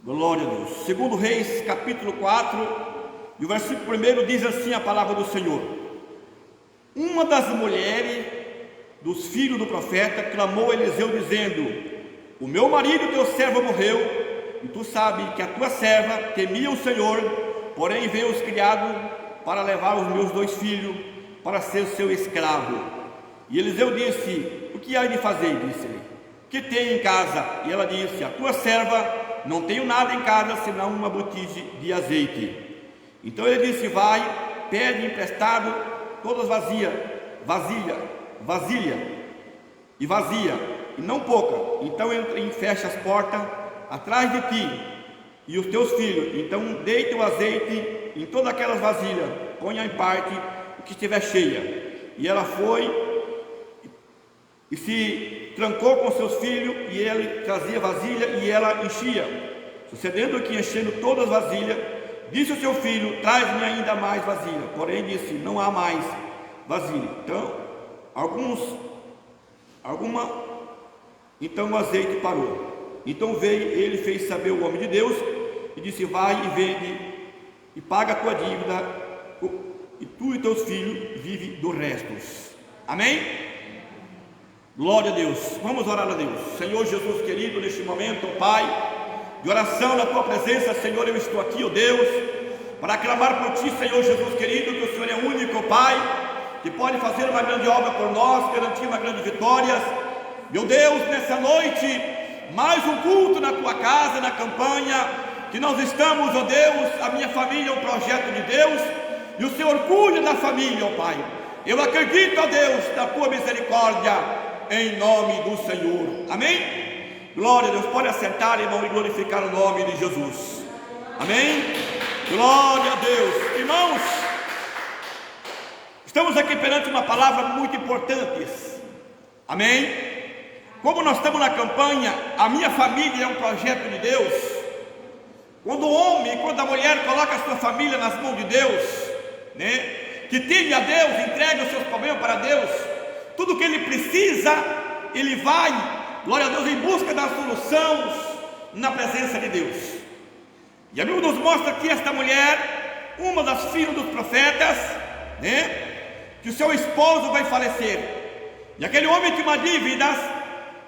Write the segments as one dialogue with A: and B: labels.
A: Glória a Deus. Segundo Reis, capítulo 4, e o versículo 1 diz assim a palavra do Senhor: Uma das mulheres dos filhos do profeta clamou a Eliseu dizendo: O meu marido, teu servo, morreu, e tu sabes que a tua serva temia o Senhor, porém veio os criados para levar os meus 2 filhos para ser seu escravo. E Eliseu disse: O que há de fazer? Disse-lhe: Que tem em casa? E ela disse: A tua serva não tenho nada em casa senão uma botija de azeite. Então ele disse: Vai, pede emprestado todas vasilha, e não pouca. Então entra e fecha as portas atrás de ti e os teus filhos. Então deita o azeite em todas aquelas vasilhas, ponha em parte o que estiver cheia. E ela foi e se trancou com seus filhos, e ele trazia vasilha e ela enchia. Sucedendo que, enchendo todas as vasilhas, disse ao seu filho: Traz-me ainda mais vasilha. Porém disse: Não há mais vasilha. Então o azeite parou. Então veio ele, fez saber o homem de Deus e disse: Vai e vende e paga a tua dívida, e tu e teus filhos vivem do resto. Amém? Glória a Deus. Vamos orar a Deus. Senhor Jesus querido, neste momento, ó Pai, de oração na tua presença, Senhor, eu estou aqui, ó Deus, para clamar por ti, Senhor Jesus querido, que o Senhor é o único, ó Pai, que pode fazer uma grande obra por nós, garantir uma grande vitória. Meu Deus, nessa noite, mais um culto na tua casa, na campanha que nós estamos, ó Deus. A minha família é um projeto de Deus, e o Senhor cuida da família, ó Pai. Eu acredito, ó Deus, na tua misericórdia, em nome do Senhor. Amém? Glória a Deus. Pode assentar, irmão, e glorificar o nome de Jesus. Amém? Glória a Deus. Irmãos, estamos aqui perante uma palavra muito importante. Amém? Como nós estamos na campanha, a minha família é um projeto de Deus. Quando o homem, quando a mulher coloca a sua família nas mãos de Deus, né? Que teme a Deus, entrega os seus problemas para Deus, tudo que ele precisa, ele vai, glória a Deus, em busca da solução na presença de Deus. E a Bíblia nos mostra que esta mulher, uma das filhas dos profetas, né, que o seu esposo vai falecer, e aquele homem tinha uma dívidas,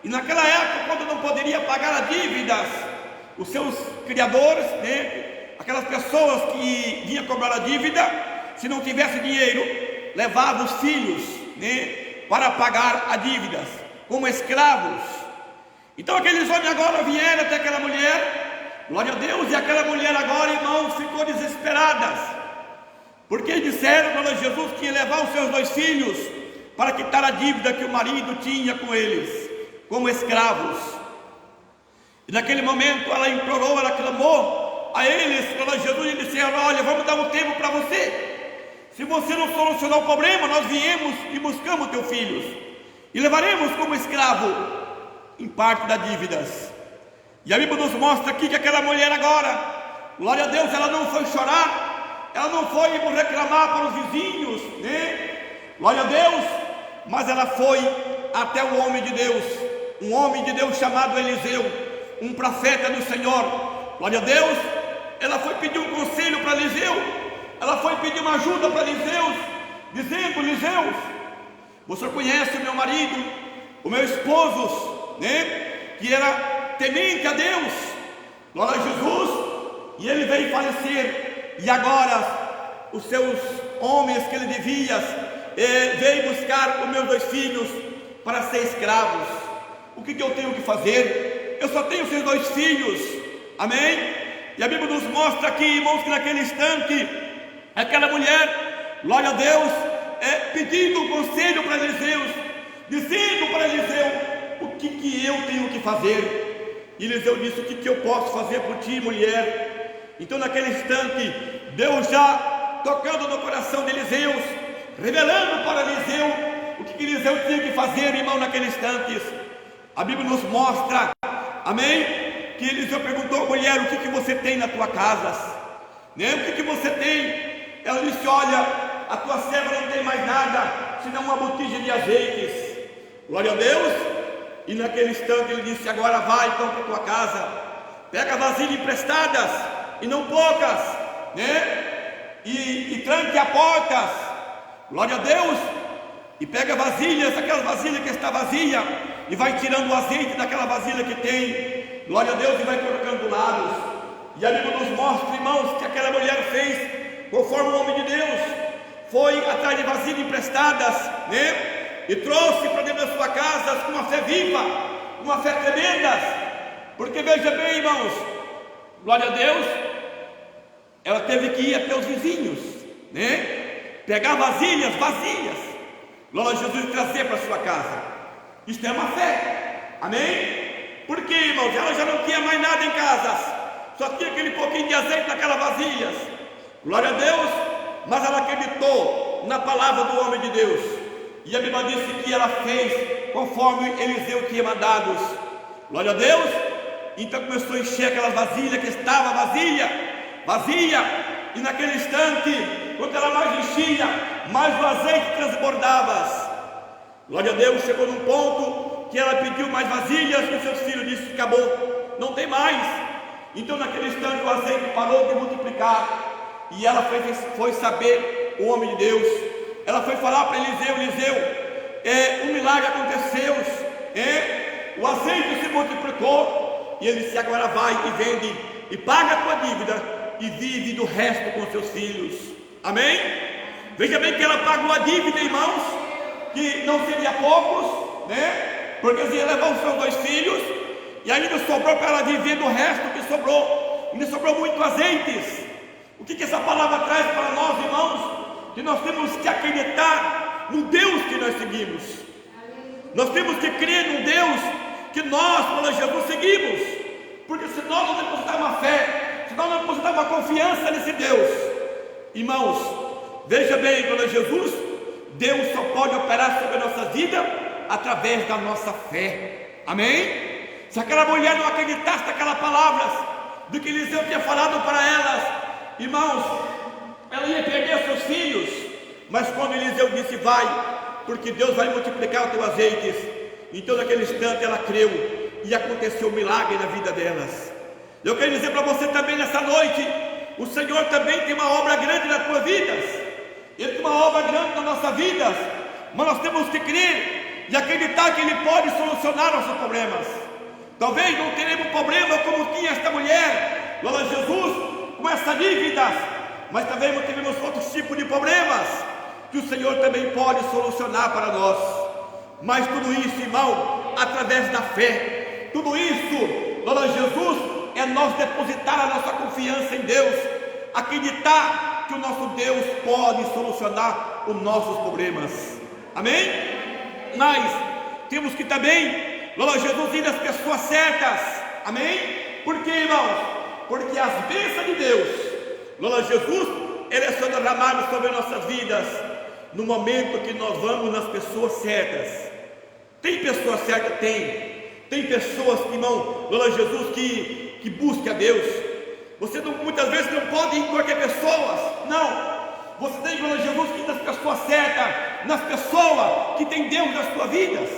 A: e naquela época, quando não poderia pagar as dívidas, os seus criadores, né, aquelas pessoas que vinham cobrar a dívida, se não tivesse dinheiro, levavam os filhos, né, para pagar a dívidas, como escravos. Então aqueles homens agora vieram até aquela mulher, glória a Deus, e aquela mulher agora, irmãos, ficou desesperada, porque disseram para Jesus que ia levar os seus 2 filhos para quitar a dívida que o marido tinha com eles, como escravos. E naquele momento ela implorou, ela clamou a eles, para Jesus, e disseram: Olha, vamos dar um tempo para você. Se você não solucionar o problema, nós viemos e buscamos teus filhos e levaremos como escravo em parte das dívidas. E a Bíblia nos mostra aqui que aquela mulher agora, glória a Deus, ela não foi chorar, ela não foi reclamar para os vizinhos, né? Glória a Deus, mas ela foi até o homem de Deus, um homem de Deus chamado Eliseu, um profeta do Senhor. Glória a Deus. Ela foi pedir um conselho para Eliseu. Ela foi pedir uma ajuda para Eliseu, dizendo: Eliseu, você conhece o meu marido, o meu esposo, né, que era temente a Deus, glória a Jesus, e ele veio falecer, e agora os seus homens que ele devia, veio buscar os meus 2 filhos para ser escravos. O que eu tenho que fazer? Eu só tenho seus 2 filhos. Amém? E a Bíblia nos mostra aqui, irmãos, que naquele instante aquela mulher, glória a Deus, pedindo um conselho para Eliseu, dizendo para Eliseu: O que eu tenho que fazer? E Eliseu disse: O que eu posso fazer por ti, mulher? Então naquele instante, Deus já tocando no coração de Eliseu, revelando para Eliseu o que Eliseu tinha que fazer, irmão, naquele instante. A Bíblia nos mostra, amém, que Eliseu perguntou: Mulher, o que você tem na tua casa? Né? O que você tem? Ela disse: Olha, a tua serva não tem mais nada senão uma botija de azeites. Glória a Deus. E naquele instante ele disse: Agora vai, então, para a tua casa, pega vasilhas emprestadas, e não poucas, né? E tranque a portas, glória a Deus, e pega vasilhas, aquelas vasilhas que está vazia, e vai tirando o azeite daquela vasilha que tem, glória a Deus, e vai colocando do lado. E a Bíblia nos mostra, irmãos, que aquela mulher fez conforme o homem de Deus, foi atrás de vasilhas emprestadas, né? E trouxe para dentro da sua casa com uma fé viva, uma fé tremenda, porque veja bem, irmãos, glória a Deus, ela teve que ir até os vizinhos, né? Pegar vasilhas vazias, glória a Jesus, e trazer para sua casa. Isto é uma fé, amém? Porque, irmãos, ela já não tinha mais nada em casa, só tinha aquele pouquinho de azeite naquelas vasilhas, glória a Deus, mas ela acreditou na palavra do homem de Deus, e a Bíblia disse que ela fez conforme Eliseu tinha mandado, glória a Deus. Então começou a encher aquelas vasilhas que estava vazia, e naquele instante, quando ela mais enchia, mais o azeite transbordava, glória a Deus. Chegou num ponto que ela pediu mais vasilhas, e seus filhos disseram: acabou, não tem mais. Então naquele instante o azeite parou de multiplicar, e ela foi saber o homem de Deus. Ela foi falar para Eliseu: um milagre aconteceu, o azeite se multiplicou. E ele disse: agora vai e vende e paga a tua dívida e vive do resto com seus filhos, amém? Veja bem que ela pagou a dívida, irmãos, que não seria poucos, né? Porque eles iam levar os seus 2 filhos, e ainda sobrou para ela viver do resto que sobrou. Ainda sobrou muito azeites. O que essa palavra traz para nós, irmãos? Que nós temos que acreditar no Deus que nós seguimos. Nós temos que crer no Deus que nós, pela Jesus, seguimos. Porque se nós não depositarmos uma fé, se nós não depositarmos uma confiança nesse Deus, irmãos, veja bem, pela Jesus, Deus só pode operar sobre a nossa vida através da nossa fé, amém? Se aquela mulher não acreditasse naquelas palavras do que Eliseu tinha falado para elas, irmãos, ela ia perder seus filhos. Mas quando Eliseu disse: vai, porque Deus vai multiplicar os teus azeites, então naquele instante ela creu, e aconteceu um milagre na vida delas. Eu quero dizer para você também nessa noite, o Senhor também tem uma obra grande nas tuas vidas. Ele tem uma obra grande nas nossas vidas, mas nós temos que crer e acreditar que Ele pode solucionar nossos problemas. Talvez não teremos problema como tinha esta mulher, glória a Jesus, com essa dívida, mas também não teremos outros tipos de problemas que o Senhor também pode solucionar para nós. Mas tudo isso, irmão, através da fé. Tudo isso, glória a Jesus, é nós depositar a nossa confiança em Deus, acreditar que o nosso Deus pode solucionar os nossos problemas, amém? Mas temos que também, glória a Jesus, ir nas pessoas certas, amém? Por quê, irmãos? Porque as bênçãos de Deus, glória a Jesus, elas são derramadas sobre nossas vidas no momento que nós vamos nas pessoas certas. Tem pessoas certas? Tem pessoas que, irmão, glória a Jesus, que buscam a Deus. Você muitas vezes não pode ir em qualquer pessoa, não. Você tem, glória a Jesus, que ir nas pessoas certas, nas pessoas que tem Deus nas suas vidas,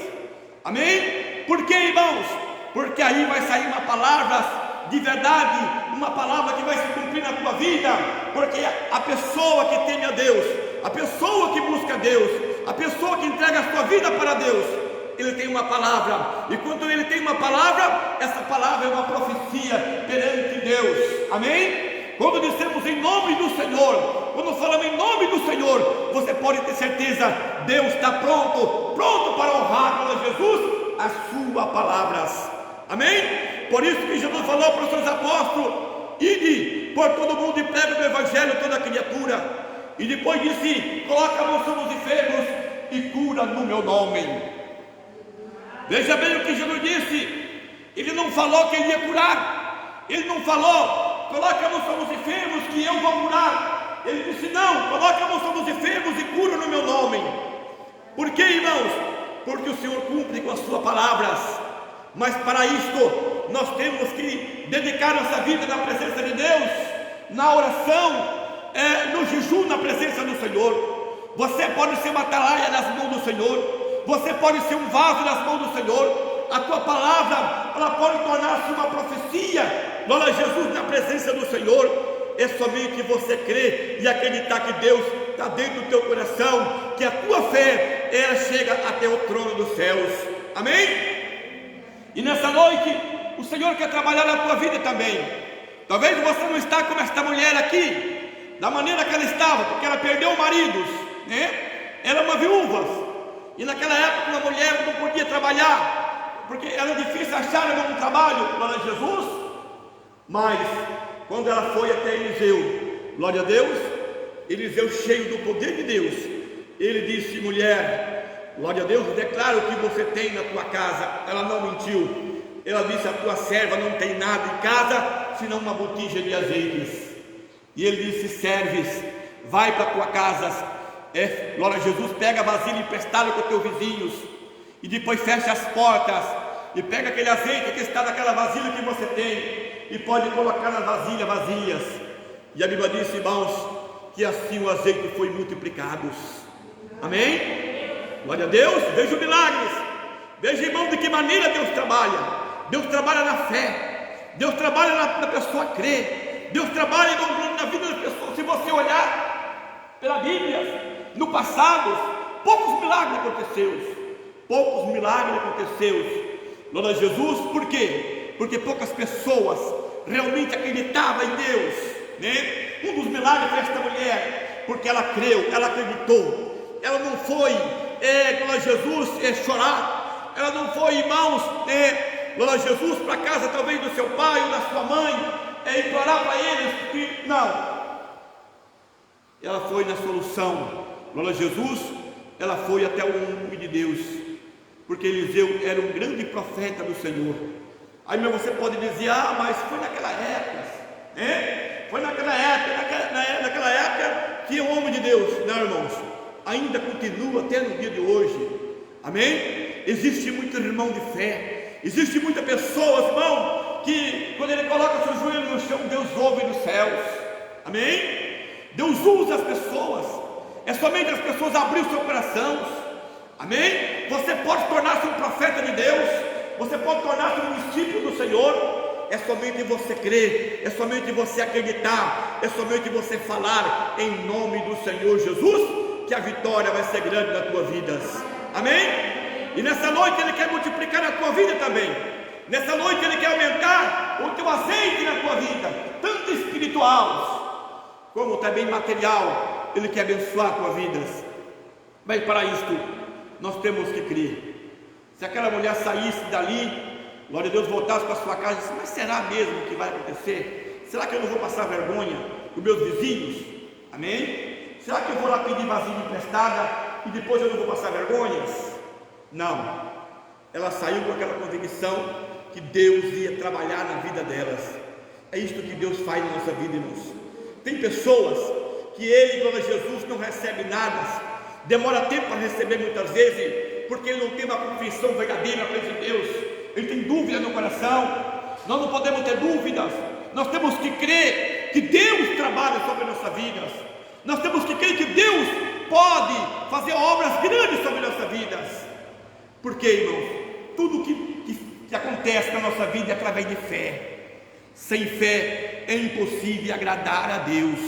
A: amém? Por quê, irmãos? Porque aí vai sair uma palavra de verdade, uma palavra que vai se cumprir na tua vida. Porque a pessoa que teme a Deus, a pessoa que busca a Deus, a pessoa que entrega a sua vida para Deus, ele tem uma palavra, e quando ele tem uma palavra, essa palavra é uma profecia perante Deus, amém? Quando dissemos em nome do Senhor, quando falamos em nome do Senhor, você pode ter certeza, Deus está pronto para honrar para Jesus as suas palavras, amém? Por isso que Jesus falou para os seus apóstolos: ide por todo mundo e pregue o evangelho a toda criatura. E depois disse: coloca a mão sobre os enfermos e cura no meu nome. Veja bem o que Jesus disse. Ele não falou que ele ia curar, ele não falou: coloca a mão sobre os enfermos que eu vou curar. Ele disse: não, coloca a mão sobre os enfermos e cura no meu nome. Por quê, irmãos? Porque o Senhor cumpre com as suas palavras. Mas para isto nós temos que dedicar nossa vida na presença de Deus, na oração, no jejum, na presença do Senhor. Você pode ser uma atalaia nas mãos do Senhor, você pode ser um vaso nas mãos do Senhor, a tua palavra, ela pode tornar-se uma profecia, glória a Jesus, na presença do Senhor. É somente você crer e acreditar que Deus está dentro do teu coração, que a tua fé, ela chega até o trono dos céus, amém? E nessa noite, o Senhor quer trabalhar na tua vida também. Talvez você não está como esta mulher aqui, da maneira que ela estava, porque ela perdeu maridos, né? Era uma viúva, e naquela época uma mulher não podia trabalhar, porque era difícil achar um trabalho, glória a Jesus. Mas quando ela foi até Eliseu, glória a Deus, Eliseu, cheio do poder de Deus, ele disse: mulher, glória a Deus, declara o que você tem na tua casa. Ela não mentiu. Ela disse: a tua serva não tem nada em casa, senão uma botija de azeites. E ele disse: serves, vai para a tua casa, glória a Jesus, pega a vasilha emprestada com os teus vizinhos, e depois fecha as portas, e pega aquele azeite que está naquela vasilha que você tem, e pode colocar nas vasilhas vazias. E a Bíblia diz, irmãos, que assim o azeite foi multiplicado, amém? Glória a Deus. Veja os milagres, veja, irmão, de que maneira Deus trabalha. Deus trabalha na fé, Deus trabalha na pessoa crer, Deus trabalha, irmão, na vida das pessoas. Se você olhar pela Bíblia, no passado, poucos milagres aconteceram, glória a Jesus. Por quê? Porque poucas pessoas realmente acreditavam em Deus, né? Um dos milagres foi esta mulher, porque ela creu, ela acreditou, ela não foi, glória a Jesus, chorar, ela não foi, irmãos, glória a Jesus, para a casa talvez do seu pai ou da sua mãe, implorar para eles, que não, ela foi na solução, glória a Jesus, ela foi até o homem de Deus, porque Eliseu era um grande profeta do Senhor. Aí você pode dizer: ah, mas foi naquela época, foi naquela época que é um homem de Deus. Não, irmãos, ainda continua até no dia de hoje, amém? Existe muito irmão de fé, existe muita pessoa, irmão, que quando ele coloca seu joelho no chão, Deus ouve nos céus, amém? Deus usa as pessoas, é somente as pessoas abrir o seu coração, amém? Você pode tornar-se um profeta de Deus, você pode tornar-se um discípulo do Senhor, é somente você crer, é somente você acreditar, é somente você falar em nome do Senhor Jesus, que a vitória vai ser grande na tua vida, amém? E nessa noite Ele quer multiplicar na tua vida também, nessa noite Ele quer aumentar o teu azeite na tua vida, tanto espiritual, como também material. Ele quer abençoar a tua vida, mas para isto, nós temos que crer. Se aquela mulher saísse dali, glória a Deus, voltasse para sua casa e disse: mas será mesmo que vai acontecer? Será que eu não vou passar vergonha com meus vizinhos? Amém? Será que eu vou lá pedir vasilha emprestada e depois eu não vou passar vergonhas? Não, ela saiu com aquela convicção que Deus ia trabalhar na vida delas. É isto que Deus faz na nossa vida, irmãos. Tem pessoas que ele, glória a Jesus, não recebe nada, demora tempo para receber muitas vezes, porque ele não tem uma confissão verdadeira para Deus, ele tem dúvida no coração. Nós não podemos ter dúvidas, nós temos que crer que Deus trabalha sobre a nossa vida, nós temos que crer que Deus pode fazer obras grandes sobre a nossa vida. Porque, irmãos, tudo que acontece na nossa vida é através de fé. Sem fé é impossível agradar a Deus,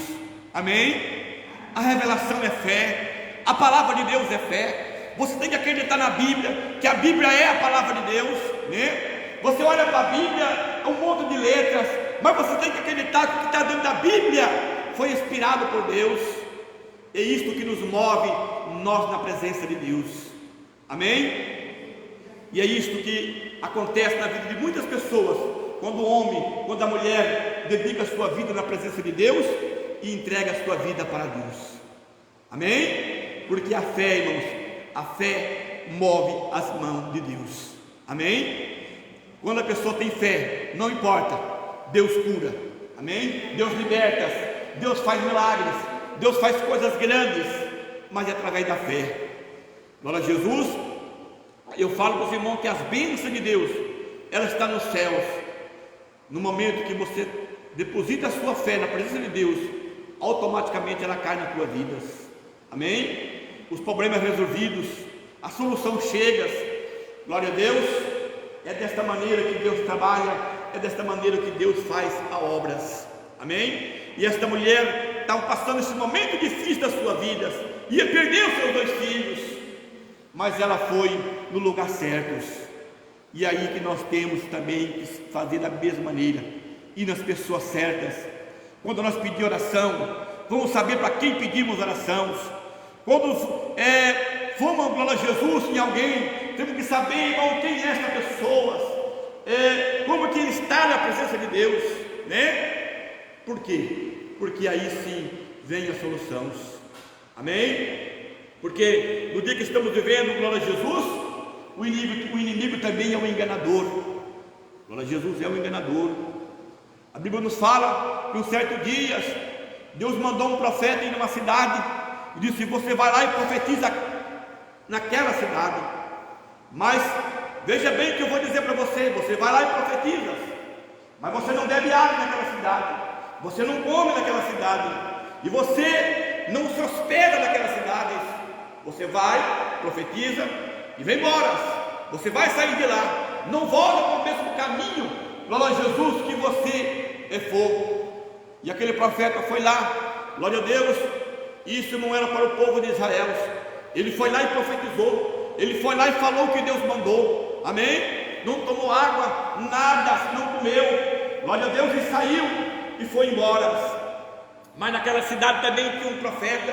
A: amém? A revelação é fé, a palavra de Deus é fé. Você tem que acreditar na Bíblia, que a Bíblia é a palavra de Deus, né? Você olha para a Bíblia, é um monte de letras, mas você tem que acreditar que o que está dentro da Bíblia foi inspirado por Deus. É isto que nos move, nós na presença de Deus, amém? E é isto que acontece na vida de muitas pessoas, quando o homem, quando a mulher dedica a sua vida na presença de Deus e entrega a sua vida para Deus, amém? Porque a fé, irmãos, a fé move as mãos de Deus, amém? Quando a pessoa tem fé, não importa, Deus cura, amém? Deus liberta, Deus faz milagres, Deus faz coisas grandes, mas é através da fé. Glória a Jesus. Eu falo para os irmãos que as bênçãos de Deus, ela está nos céus. No momento que você deposita a sua fé na presença de Deus, automaticamente ela cai na tua vida, amém? Os problemas resolvidos, a solução chega, glória a Deus. é desta maneira que Deus trabalha, é desta maneira que Deus faz as obras. Amém? E esta mulher estava passando esse momento difícil da sua vida, ia perder os seus 2 filhos, mas ela foi no lugar certo. E aí que nós temos também que fazer da mesma maneira, ir nas pessoas certas. Quando nós pedimos oração, vamos saber para quem pedimos oração. Quando fomos, glória a Jesus, em alguém, temos que saber, irmão, quem é esta pessoa, como que ele está na presença de Deus, né? Por quê? Porque aí sim vem a solução. Amém? Porque no dia que estamos vivendo, glória a Jesus, o inimigo também é um enganador. Glória a Jesus é um enganador. A Bíblia nos fala que um certo dia Deus mandou um profeta ir numa cidade e disse: você vai lá e profetiza naquela cidade. Mas veja bem o que eu vou dizer para você: você vai lá e profetiza, mas você não bebe água naquela cidade, você não come naquela cidade, e você não se hospeda naquela cidade. Você vai, profetiza e vem embora. Você vai sair de lá, não volta para o mesmo caminho, glória a Jesus, que você for. E aquele profeta foi lá, glória a Deus. Isso não era para o povo de Israel. Ele foi lá e profetizou, ele foi lá e falou o que Deus mandou. Amém? Não tomou água, nada, não comeu, glória a Deus, e saiu e foi embora. Mas naquela cidade também tinha um profeta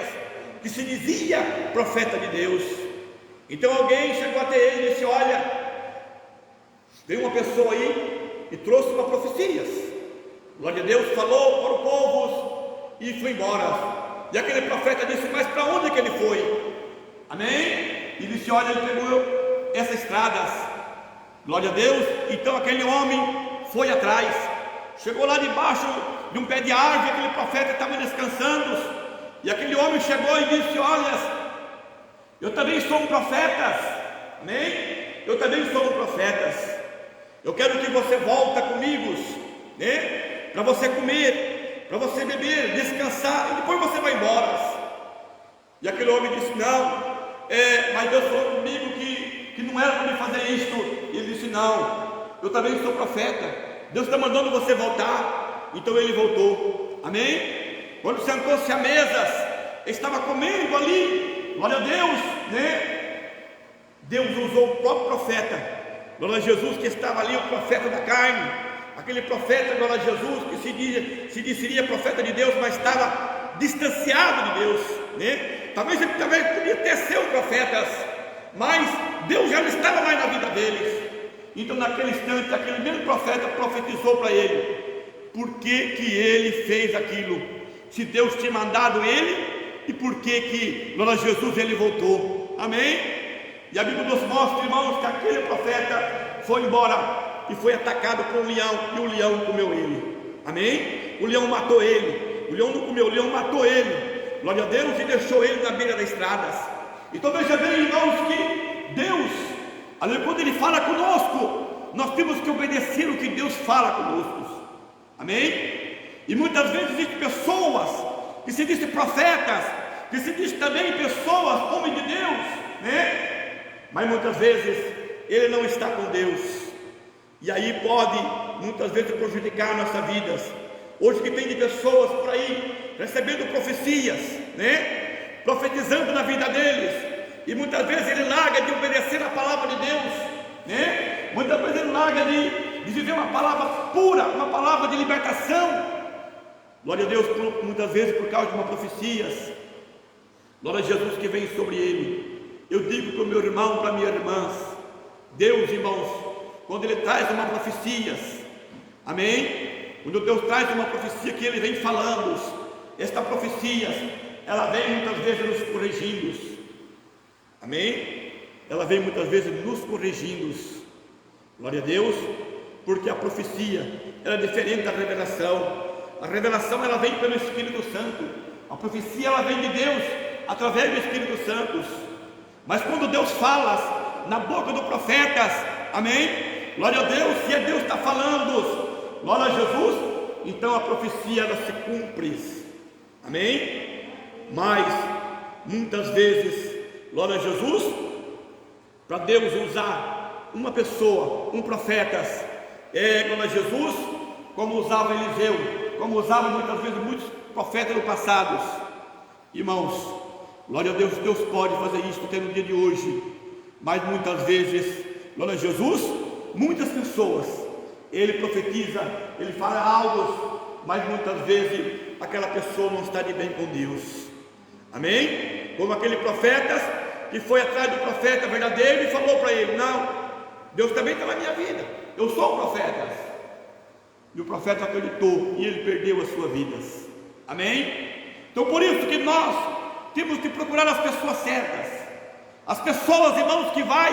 A: que se dizia profeta de Deus. Então alguém chegou até ele e disse: olha, veio uma pessoa aí e trouxe uma profecias. Glória a Deus, falou para o povo e foi embora. E aquele profeta disse: mas para onde que ele foi? Amém? E disse: olha, ele pegou essas estradas. Glória a Deus. Então aquele homem foi atrás, chegou lá debaixo de um pé de árvore. Aquele profeta estava descansando, e aquele homem chegou e disse: olha, eu também sou um profeta. Amém? Eu também sou um profeta. Eu quero que você volte comigo, né? Para você comer, para você beber, descansar, e depois você vai embora. E aquele homem disse: não, mas Deus falou comigo que não era para me fazer isto. E ele disse: não, eu também sou profeta, Deus está mandando você voltar. Então ele voltou. Amém? Quando sentou-se à mesa, estava comendo ali, glória a Deus, né? Deus usou o próprio profeta, glória a Jesus, que estava ali, o profeta da carne, aquele profeta, glória a Jesus, que se dizia profeta de Deus, mas estava distanciado de Deus, né? Talvez ele podia até ser um profeta, mas Deus já não estava mais na vida deles. Então naquele instante, aquele mesmo profeta profetizou para ele. Por que ele fez aquilo? Se Deus tinha mandado ele, e por que glória a Jesus, ele voltou? Amém? E a Bíblia nos mostra, irmãos, que aquele profeta foi embora e foi atacado por um leão, e o leão comeu ele. Amém? O leão matou ele. O leão não comeu, o leão matou ele. Glória a Deus, e deixou ele na beira das estradas. Então veja bem, irmãos, que Deus, ali, quando ele fala conosco, nós temos que obedecer o que Deus fala conosco. Amém? E muitas vezes existem pessoas que se dizem profetas, que se dizem também pessoas, homens de Deus, né? Mas muitas vezes ele não está com Deus, e aí pode muitas vezes prejudicar a nossa vida. Hoje que tem de pessoas por aí recebendo profecias, né? Profetizando na vida deles, e muitas vezes ele larga de obedecer a palavra de Deus, né? Muitas vezes ele larga de viver uma palavra pura, uma palavra de libertação. Glória a Deus, muitas vezes por causa de uma profecia. Glória a Jesus que vem sobre ele. Eu digo para o meu irmão, para a minha irmã, Deus, irmãos, quando ele traz uma profecia, amém? Quando Deus traz uma profecia que ele vem falando, esta profecia, ela vem muitas vezes nos corrigindo. Amém? Ela vem muitas vezes nos corrigindo. Glória a Deus, porque a profecia ela é diferente da revelação. A revelação ela vem pelo Espírito Santo. A profecia ela vem de Deus através do Espírito Santo. Mas quando Deus fala na boca do profeta, amém? Glória a Deus, se é Deus está falando, glória a Jesus, então a profecia ela se cumpre. Amém? Mas muitas vezes, glória a Jesus, para Deus usar uma pessoa, um profeta, glória a Jesus, como usava Eliseu, como usava muitas vezes muitos profetas no passado. Irmãos, glória a Deus, Deus pode fazer isso até no dia de hoje, mas muitas vezes, glória a Jesus, muitas pessoas, ele profetiza, ele fala algo, mas muitas vezes aquela pessoa não está de bem com Deus. Amém? Como aquele profeta que foi atrás do profeta verdadeiro e falou para ele: não, Deus também está na minha vida, eu sou o profeta. E o profeta acreditou e ele perdeu as suas vidas. Amém? Então por isso que nós temos que procurar as pessoas certas, as pessoas, irmãos, que vai,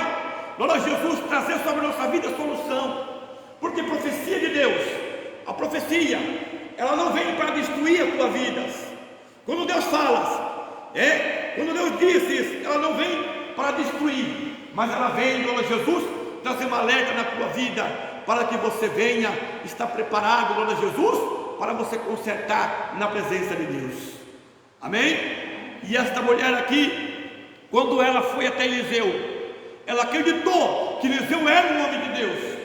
A: glória a Jesus, trazer sobre a nossa vida solução. Porque a profecia de Deus, a profecia, ela não vem para destruir a tua vida. Quando Deus fala, quando Deus diz isso, ela não vem para destruir, mas ela vem, glória a Jesus, trazer um alerta na tua vida, para que você venha estar preparado, glória a Jesus, para você consertar na presença de Deus. Amém? E esta mulher aqui, quando ela foi até Eliseu, ela acreditou que Eliseu era um homem de Deus,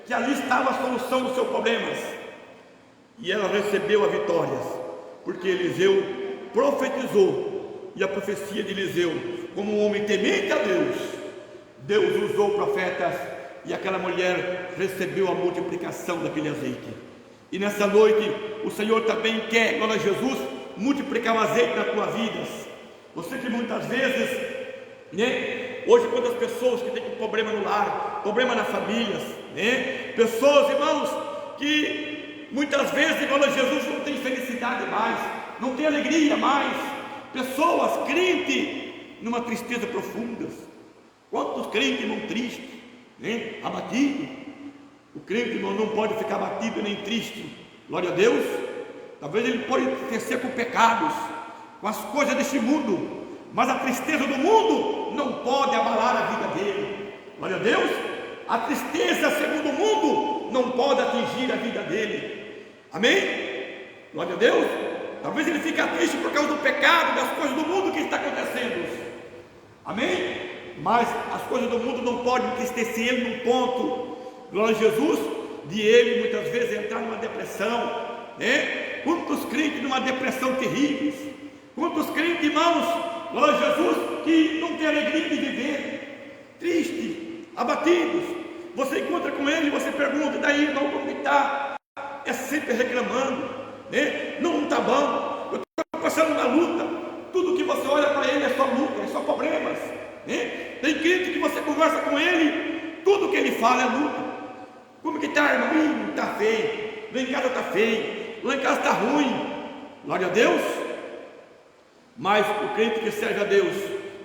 A: que ali estava a solução dos seus problemas, e ela recebeu a vitória, porque Eliseu profetizou, e a profecia de Eliseu, como um homem temente a Deus, Deus usou profetas, e aquela mulher recebeu a multiplicação daquele azeite. E nessa noite, o Senhor também quer, glória a Jesus, multiplicar o azeite na tua vida. Você que muitas vezes, hoje quantas pessoas que têm problema no lar, problema na família, pessoas, irmãos, que muitas vezes, glória a Jesus, não tem felicidade mais, não tem alegria mais, pessoas crentes numa tristeza profunda. Quantos crentes, irmão, tristes, abatidos? O crente, irmão, não pode ficar abatido nem triste, glória a Deus. Talvez ele pode crescer com pecados, com as coisas deste mundo, mas a tristeza do mundo não pode abalar a vida dele. Glória a Deus. A tristeza segundo o mundo não pode atingir a vida dele. Amém? Glória a Deus. Talvez ele fique triste por causa do pecado, das coisas do mundo que está acontecendo. Amém? Mas as coisas do mundo não podem entristecer ele num ponto, glória a Jesus, de ele muitas vezes entrar numa depressão. Quantos crentes numa depressão terrível, quantos crentes, irmãos, glória a Jesus, que não tem alegria de viver, tristes, abatidos. Você encontra com ele e você pergunta: daí, irmão, como está? É sempre reclamando, não está bom, eu estou passando uma luta. Tudo que você olha para ele é só luta, é só problemas. Tem crente que você conversa com ele, tudo que ele fala é luta. Como que está, irmão? Está feio, lá em casa está feio, lá em casa está ruim. Glória a Deus. Mas o crente que serve a Deus,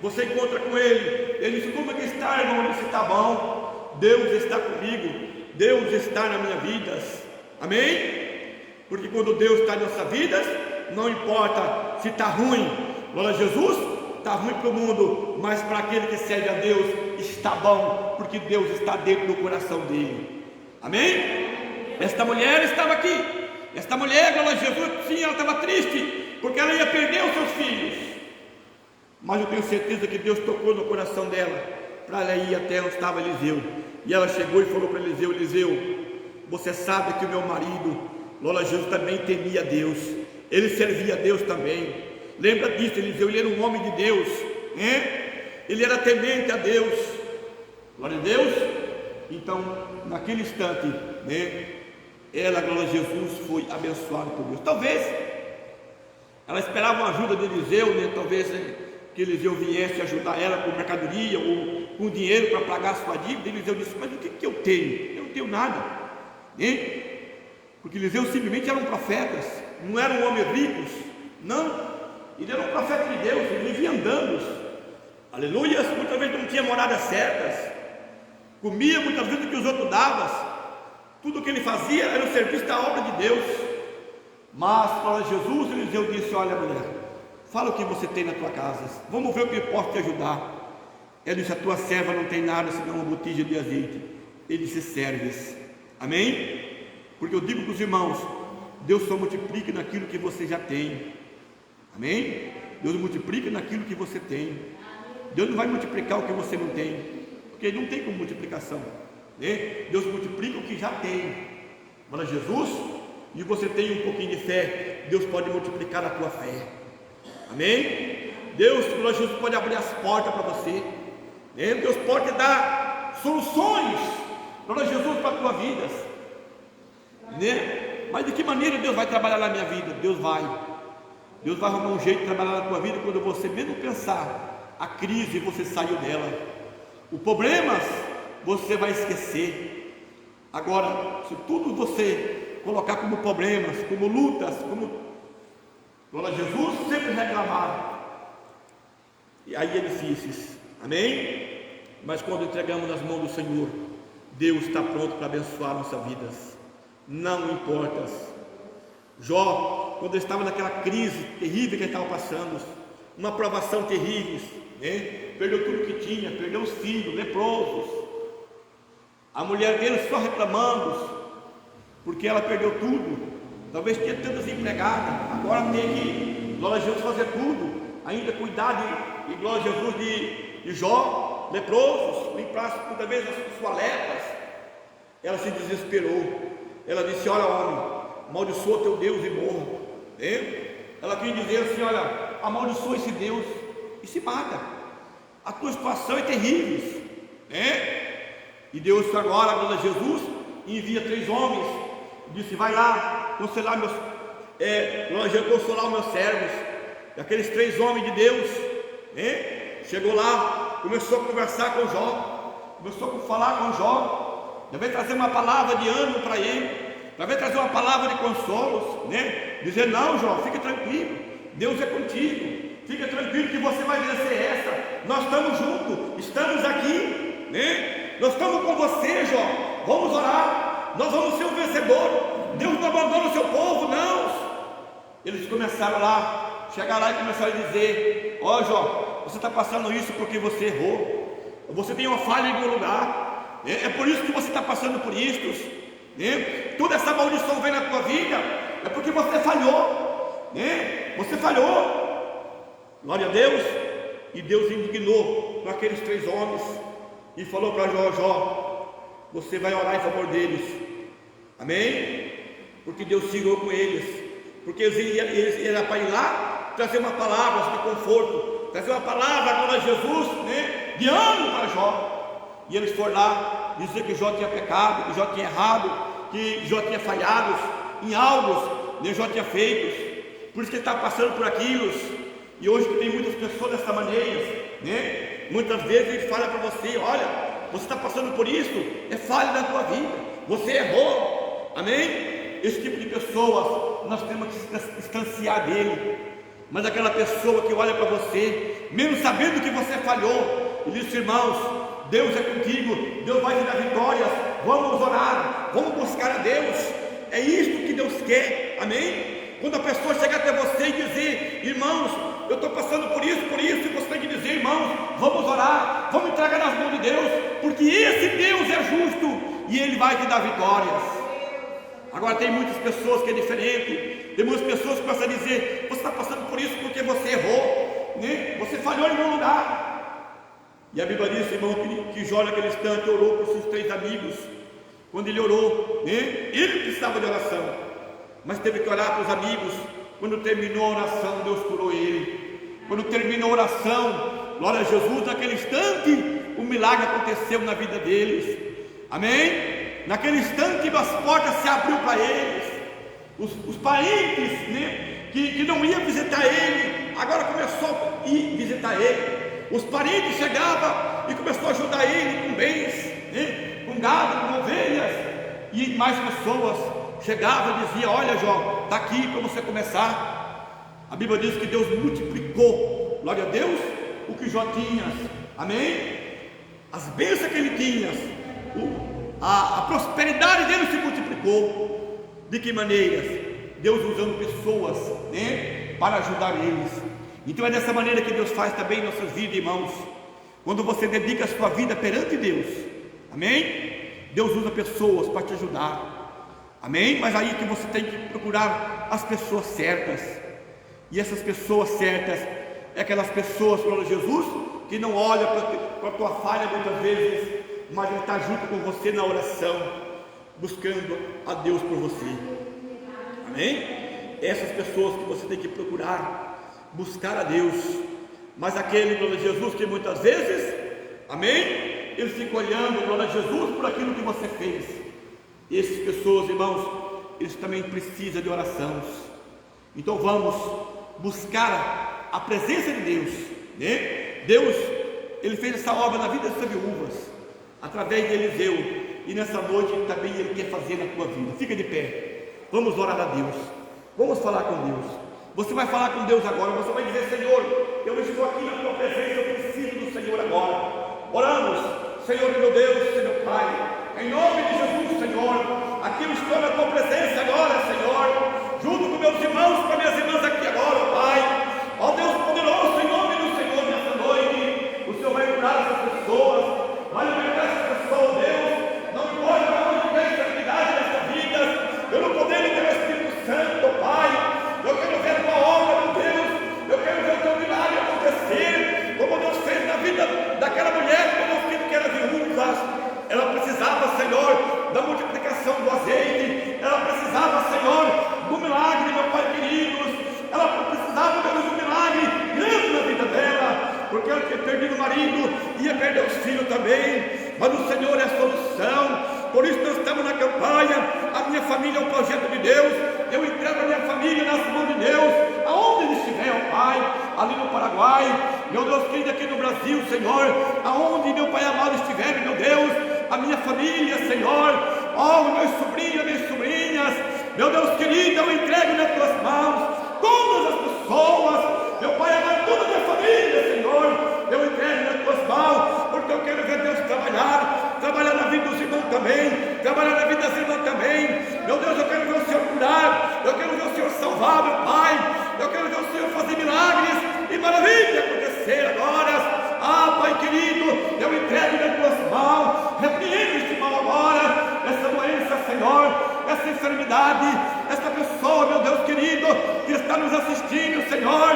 A: você encontra com ele diz: como é que está, irmão? Ele disse: está bom, Deus está comigo, Deus está na minha vida. Amém? Porque quando Deus está na nossa vida, não importa se está ruim, glória a Jesus, está ruim para o mundo, mas para aquele que serve a Deus está bom, porque Deus está dentro do coração dele. Amém? Esta mulher estava aqui, esta mulher, glória a Jesus, sim, ela estava triste, porque ela ia perder os seus filhos, mas eu tenho certeza que Deus tocou no coração dela, para ela ir até onde estava Eliseu, e ela chegou e falou para Eliseu: Eliseu, você sabe que o meu marido, glória a Jesus, também temia a Deus, ele servia a Deus também. Lembra disso, Eliseu, ele era um homem de Deus, ele era temente a Deus, glória a Deus. Então, naquele instante, ela, glória a Jesus, foi abençoada por Deus. Talvez ela esperava uma ajuda de Eliseu, talvez que Eliseu viesse ajudar ela com mercadoria ou com dinheiro para pagar a sua dívida. Eliseu disse: mas o que eu tenho? Eu não tenho nada, porque Eliseu simplesmente era um profeta, não era um homem rico, não. Ele era um profeta de Deus, ele vivia andando, aleluia. Muitas vezes não tinha moradas certas, comia muitas vezes o que os outros davam, tudo o que ele fazia era o serviço da obra de Deus. Mas para Jesus, Eliseu disse: olha, mulher, fala o que você tem na tua casa, vamos ver o que eu posso te ajudar. Ele disse: a tua serva não tem nada senão uma botija de azeite. Ele disse: serves. Amém? Porque eu digo para os irmãos, Deus só multiplica naquilo que você já tem. Amém? Deus multiplica naquilo que você tem. Deus não vai multiplicar o que você não tem, porque não tem como multiplicação. né? Deus multiplica o que já tem. Glória a Jesus. E você tem um pouquinho de fé, Deus pode multiplicar a tua fé. Amém? Deus, glória a Jesus, pode abrir as portas para você, né? Deus pode dar soluções, glória a Jesus, para a tua vida, né? Mas de que maneira Deus vai trabalhar na minha vida? Deus vai arrumar um jeito de trabalhar na tua vida. Quando você menos pensar, a crise, você saiu dela, os problemas você vai esquecer. Agora, se tudo você colocar como problemas, como lutas, como, glória a Jesus, sempre reclamar, e aí é difícil, amém? Mas quando entregamos nas mãos do Senhor, Deus está pronto para abençoar nossas vidas, não importa. Jó, quando estava naquela crise terrível que ele estava passando, uma provação terrível, né? Perdeu tudo que tinha, perdeu os filhos, leprosos, a mulher dele só reclamando, porque ela perdeu tudo. Talvez tinha tantas empregadas, agora tem que, glória a Jesus, fazer tudo, ainda cuidar de glória a Jesus, de Jó, leprosos, limpar muitas vezes as suas lepras. Ela se desesperou, ela disse: olha, homem, amaldiçoa teu Deus e morra, né? Ela queria dizer assim: olha, amaldiçoa esse Deus e se mata, a tua situação é terrível, né? E Deus agora, glória a Jesus, envia 3 homens, disse: vai lá, consolar meus, consolar os meus servos. E aqueles 3 homens de Deus, né? Chegou lá, começou a conversar com Jó, começou a falar com Jó, já veio trazer uma palavra de ânimo para ele, já veio trazer uma palavra de consolos, né? Dizer: não, Jó, fica tranquilo, Deus é contigo, fica tranquilo que você vai vencer essa, nós estamos juntos, estamos aqui, né? Nós estamos com você, Jó, vamos orar, nós vamos ser um vencedor, Deus não abandona o seu povo, não. Eles começaram lá, chegaram lá e começaram a dizer: ó, Jó, você está passando isso porque você errou, você tem uma falha em algum lugar, é por isso que você está passando por isso, né? Toda essa maldição vem na tua vida, é porque você falhou, né? Você falhou, glória a Deus. E Deus indignou com aqueles 3 homens e falou para Jó: Jó, você vai orar em favor deles, amém? Porque Deus segurou com eles, porque eles iam para ir lá trazer uma palavra de conforto, trazer uma palavra, glória a Jesus, né? De ânimo para Jó. E eles foram lá dizer que Jó tinha pecado, que Jó tinha errado, que Jó tinha falhado em algo, né? Jó tinha feito, por isso que ele estava passando por aquilo. E hoje tem muitas pessoas dessa maneira, né? Muitas vezes ele fala para você: olha, você está passando por isso, é falha da tua vida, você errou, amém? Esse tipo de pessoas nós temos que se distanciar dele. Mas aquela pessoa que olha para você, mesmo sabendo que você falhou, e diz: irmãos, Deus é contigo, Deus vai te dar vitórias, vamos orar, vamos buscar a Deus. É isto que Deus quer, amém? Quando a pessoa chegar até você e dizer: irmãos, eu estou passando por isso, e você tem que dizer: irmãos, vamos orar, vamos entregar nas mãos de Deus, porque esse Deus é justo e Ele vai te dar vitórias. Agora tem muitas pessoas que é diferente, tem muitas pessoas que começam a dizer: você está passando por isso porque você errou, né? Você falhou em algum lugar. E a Bíblia diz, irmão, que Jó naquele instante orou por seus 3 amigos. Quando ele orou, né? Ele precisava de oração, mas teve que orar para os amigos. Quando terminou a oração, Deus curou ele. Quando terminou a oração, glória a Jesus, naquele instante o milagre aconteceu na vida deles, amém? Naquele instante as portas se abriu para eles. Os parentes, né, que não iam visitar ele, agora começou a ir visitar ele. Os parentes chegavam e começou a ajudar ele com bens, né, com gado, com ovelhas. E mais pessoas chegavam e diziam: olha, Jó, está aqui para você começar. A Bíblia diz que Deus multiplicou, glória a Deus, o que Jó tinha, amém? As bênçãos que ele tinha, a prosperidade dele se multiplicou. De que maneira? Deus usando pessoas, né, para ajudar eles. Então é dessa maneira que Deus faz também em nossas vidas, irmãos. Quando você dedica a sua vida perante Deus, amém? Deus usa pessoas para te ajudar, amém? Mas aí que você tem que procurar as pessoas certas. E essas pessoas certas é aquelas pessoas, glória a Jesus, que não olham para a tua falha muitas vezes, mas Ele está junto com você na oração, buscando a Deus por você. Amém? Essas pessoas que você tem que procurar, buscar a Deus. Mas aquele, glória a Jesus, que muitas vezes, amém, ele fica olhando, glória a Jesus, por aquilo que você fez. E essas pessoas, irmãos, eles também precisam de oração. Então vamos buscar a presença de Deus, né? Deus, Ele fez essa obra na vida dessas viúvas, através de Eliseu, e nessa noite também Ele quer fazer na tua vida. Fica de pé, vamos orar a Deus, vamos falar com Deus. Você vai falar com Deus agora, você vai dizer: Senhor, eu estou aqui na tua presença, eu preciso do Senhor agora. Oramos: Senhor meu Deus, Senhor Pai, em nome de Jesus, Senhor, aqui eu estou na tua presença agora, Senhor, junto com meus irmãos, com minhas irmãs aqui agora, Pai. Ó Deus poderoso, em nome do Senhor, nessa noite, o Senhor vai curar essas pessoas, vai libertar essas pessoas, Deus, não importa onde tem enfermidade nessa vida, pelo poder do teu Espírito Santo, Pai. Eu quero ver a tua obra, meu Deus, eu quero ver o teu milagre acontecer, como Deus fez na vida daquela mulher, que era viúva. Ela precisava, Senhor, da multiplicação do azeite, ela precisava, Senhor, do milagre, meu Pai queridos, ela precisava, Deus, do milagre grande na vida dela, porque ela tinha perdido o marido, ia perder os filhos também, mas o Senhor é a solução. Por isso nós estamos na campanha, a minha família é um projeto de Deus, eu entrego a minha família nas mãos de Deus, aonde ele estiver, ó Pai, ali no Paraguai, meu Deus querido, aqui no Brasil, Senhor, aonde meu Pai amado estiver, meu Deus, a minha família, Senhor, ó, meus sobrinhos, minhas sobrinhas, meu Deus querido, eu entrego nas tuas mãos, todas as pessoas, meu Pai amado, toda a minha família, Senhor, eu entrego nas tuas mãos, porque eu quero ver Deus trabalhar na vida dos irmãos também, trabalhar na vida das irmãs também, meu Deus, eu quero ver o Senhor curar, eu quero ver o Senhor salvar, meu Pai, eu quero ver o Senhor fazer milagres e maravilha acontecer agora. Ah, Pai querido, eu entrego nas tuas mãos, repreendo este mal agora, essa doença, Senhor, essa enfermidade, essa pessoa, meu Deus querido, que está nos assistindo, Senhor,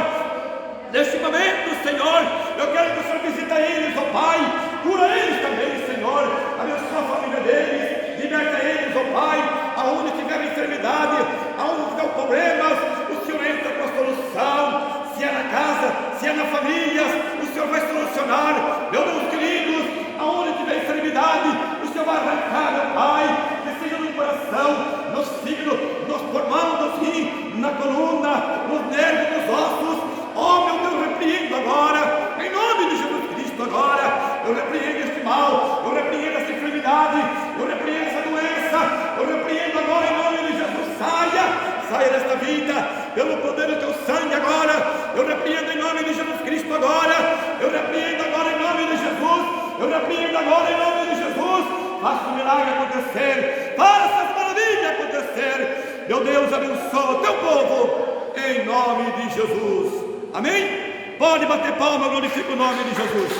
A: neste momento, Senhor, eu quero que o Senhor visite eles, ó Pai, cura eles também, Senhor, abençoa a família deles, liberta eles, ó Pai, aonde tiver enfermidade, aonde tiver problemas, o Senhor entra com a solução. Se é na casa, se é na família, o Senhor vai solucionar, meu Deus queridos, aonde tiver enfermidade, o Senhor vai arrancar, meu Pai, que seja no coração, nos fígados, nos pulmões, nos rins, na coluna, nos nervos, nos ossos. Oh meu Deus, eu repreendo agora, em nome de Jesus Cristo agora, eu repreendo este mal, eu repreendo essa enfermidade, eu repreendo essa doença, eu repreendo agora em nome de Jesus, saia desta vida, pelo poder do teu sangue agora, eu repreendo em nome de Jesus Cristo agora, eu repreendo agora em nome de Jesus, eu repreendo agora em nome de Jesus, faça o milagre acontecer, faça as maravilhas acontecer, meu Deus, abençoa o teu povo, em nome de Jesus, amém? Pode bater palma, glorifica o nome de Jesus.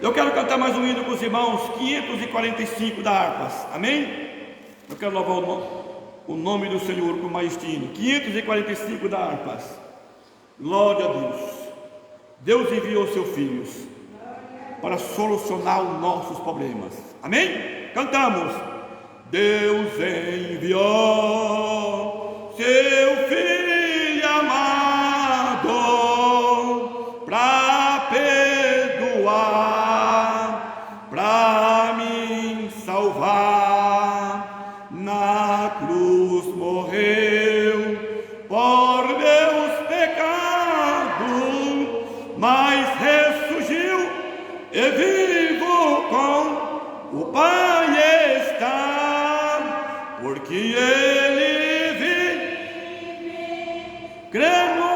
A: Eu quero cantar mais um hino com os irmãos, 545 da harpas, amém? Eu quero louvar o nome do Senhor com maestino. 545 da harpas. Glória a Deus. Deus enviou seus filhos para solucionar os nossos problemas. Amém? Cantamos. Deus enviou seu filho amado para perdoar, para me salvar. Na cruz morreu por meus pecados, mas ressurgiu e vivo com o Pai está, porque Ele vive, crê no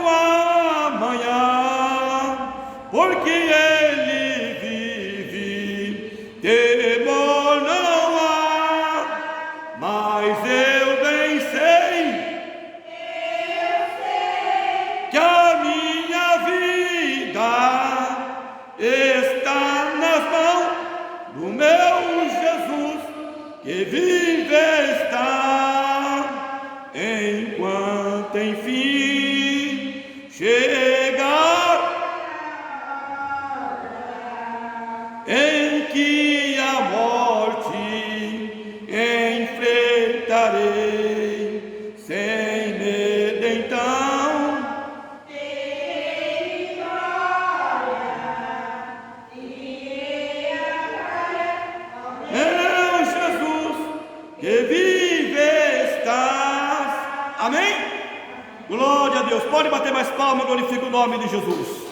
A: amanhã, porque Ele vive, temor não há, mas eu bem sei que a minha vida está nas mãos do meu Jesus, que vive está, enquanto enfim chegar então é Jesus que vive estás. Amém? Glória a Deus. Pode bater mais palmas, glorifica o nome de Jesus.